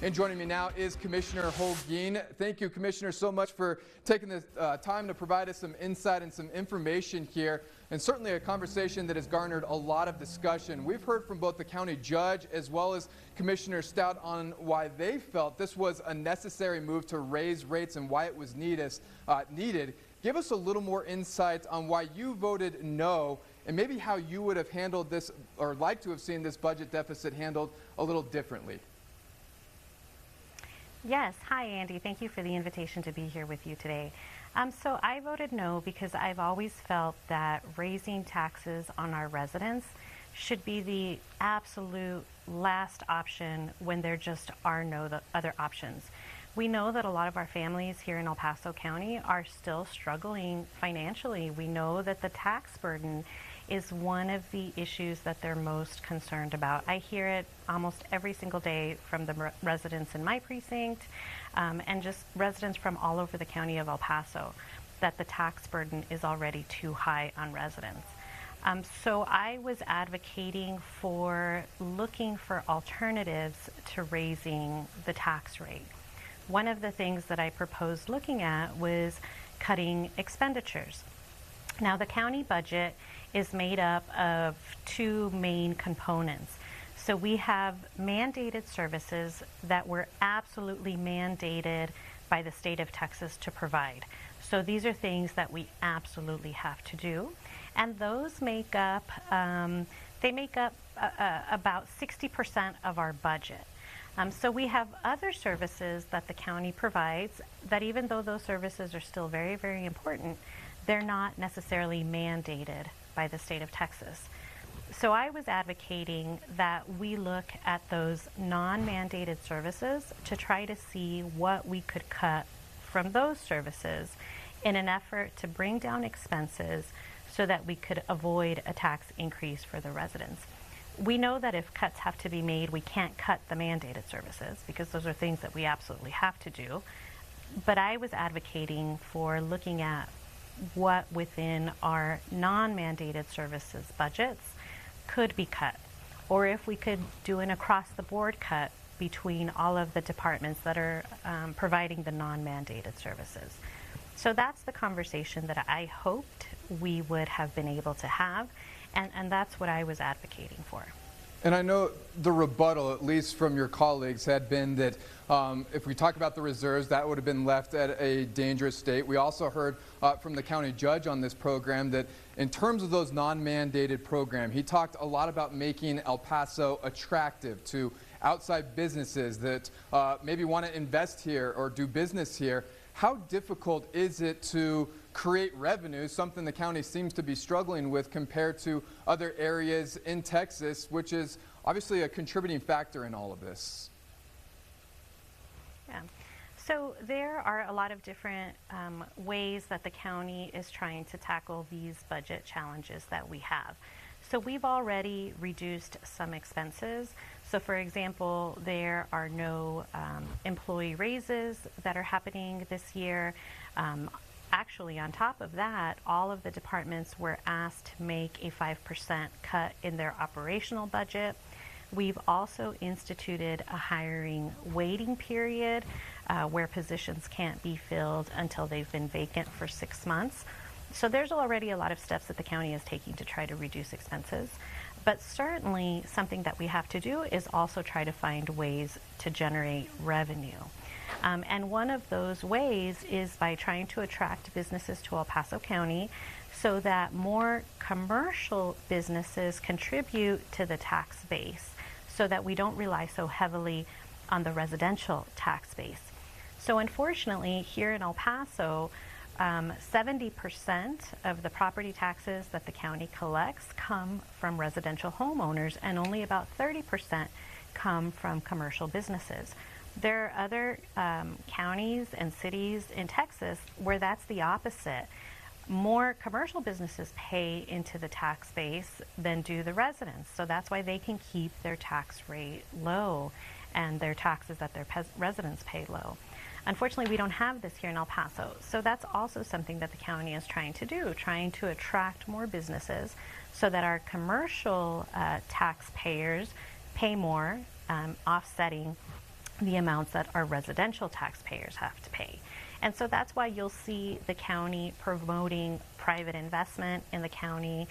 And joining me now is Commissioner Holguin. Thank you, Commissioner, so much for taking the time to provide us some insight and some information here, and certainly a conversation that has garnered a lot of discussion. We've heard from both the county judge as well as Commissioner Stout on why they felt this was a necessary move to raise rates and why it was needed. Give us a little more insight on why you voted no, and maybe how you would have handled this or like to have seen this budget deficit handled a little differently. Yes. Hi, Andy. Thank you for the invitation to be here with you today. So I voted no because I've always felt that raising taxes on our residents should be the absolute last option when there just are no other options. We know that a lot of our families here in El Paso County are still struggling financially. We know that the tax burden is one of the issues that they're most concerned about. I hear it almost every single day from the residents in my precinct and just residents from all over the county of El Paso, that the tax burden is already too high on residents. So I was advocating for looking for alternatives to raising the tax rate. One of the things that I proposed looking at was cutting expenditures. Now, the county budget is made up of two main components. So we have mandated services that were absolutely mandated by the state of Texas to provide. So these are things that we absolutely have to do, and those make up about 60% of our budget. So we have other services that the county provides that, even though those services are still very, very important, they're not necessarily mandated by the state of Texas. So I was advocating that we look at those non-mandated services to try to see what we could cut from those services in an effort to bring down expenses so that we could avoid a tax increase for the residents. We know that if cuts have to be made, we can't cut the mandated services because those are things that we absolutely have to do. But I was advocating for looking at what within our non-mandated services budgets could be cut, or if we could do an across-the-board cut between all of the departments that are providing the non-mandated services. So that's the conversation that I hoped we would have been able to have, and that's what I was advocating for. And I know the rebuttal, at least from your colleagues, had been that if we talk about the reserves, that would have been left at a dangerous state. We also heard from the county judge on this program that in terms of those non-mandated programs, he talked a lot about making El Paso attractive to outside businesses that maybe want to invest here or do business here. How difficult is it to create revenue, something the county seems to be struggling with compared to other areas in Texas, which is obviously a contributing factor in all of this? Yeah. So there are a lot of different ways that the county is trying to tackle these budget challenges that we have. So we've already reduced some expenses. So for example, there are no employee raises that are happening this year. Actually, on top of that, all of the departments were asked to make a 5% cut in their operational budget. We've also instituted a hiring waiting period where positions can't be filled until they've been vacant for 6 months. So there's already a lot of steps that the county is taking to try to reduce expenses. But certainly something that we have to do is also try to find ways to generate revenue. And one of those ways is by trying to attract businesses to El Paso County so that more commercial businesses contribute to the tax base so that we don't rely so heavily on the residential tax base. So unfortunately, here in El Paso, 70% of the property taxes that the county collects come from residential homeowners, and only about 30% come from commercial businesses. There are other counties and cities in Texas where that's the opposite. More commercial businesses pay into the tax base than do the residents. So that's why they can keep their tax rate low and their taxes that their residents pay low. Unfortunately, we don't have this here in El Paso. So that's also something that the county is trying to do, trying to attract more businesses so that our commercial taxpayers pay more, offsetting the amounts that our residential taxpayers have to pay. And so that's why you'll see the county promoting private investment in the county,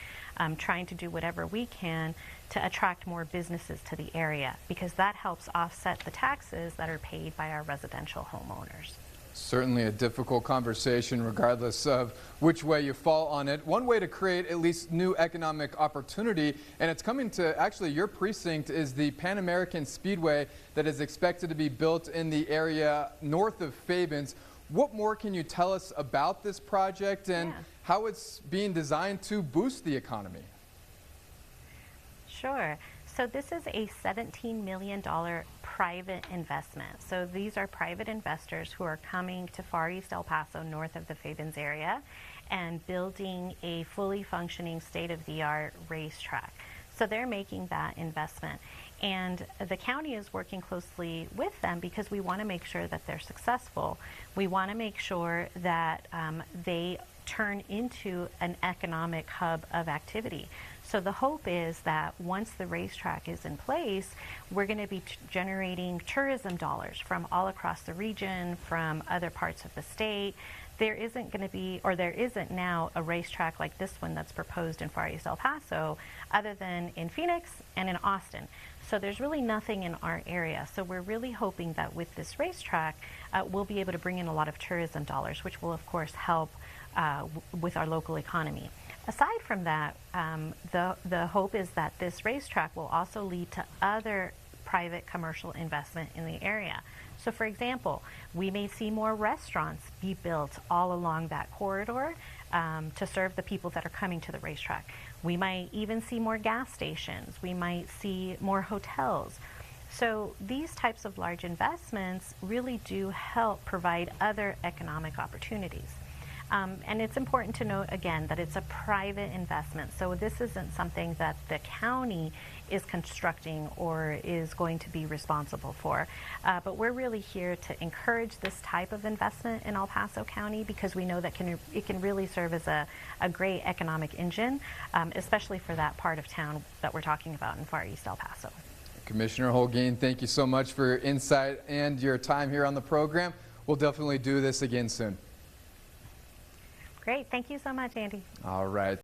trying to do whatever we can to attract more businesses to the area, because that helps offset the taxes that are paid by our residential homeowners. Certainly a difficult conversation regardless of which way you fall on it. One way to create at least new economic opportunity, and it's coming to actually your precinct, is the Pan American Speedway that is expected to be built in the area north of Fabens. What more can you tell us about this project and how it's being designed to boost the economy? Sure. So this is a $17 million private investment. So these are private investors who are coming to Far East El Paso, north of the Fabens area, and building a fully functioning state-of-the-art racetrack. So they're making that investment. And the county is working closely with them because we want to make sure that they're successful. We want to make sure that they turn into an economic hub of activity. So the hope is that once the racetrack is in place, we're going to be generating tourism dollars from all across the region, from other parts of the state. There isn't going to be, or there isn't now, a racetrack like this one that's proposed in Far East El Paso, other than in Phoenix and in Austin. So there's really nothing in our area. So we're really hoping that with this racetrack, we'll be able to bring in a lot of tourism dollars, which will of course help with our local economy. Aside from that, the hope is that this racetrack will also lead to other private commercial investment in the area. So for example, we may see more restaurants be built all along that corridor to serve the people that are coming to the racetrack. We might even see more gas stations. We might see more hotels. So these types of large investments really do help provide other economic opportunities. And it's important to note again that it's a private investment. So this isn't something that the county is constructing or is going to be responsible for. But we're really here to encourage this type of investment in El Paso County because we know that it can really serve as a great economic engine, especially for that part of town that we're talking about in Far East El Paso. Commissioner Holguin, thank you so much for your insight and your time here on the program. We'll definitely do this again soon. Great. Thank you so much, Andy. All right.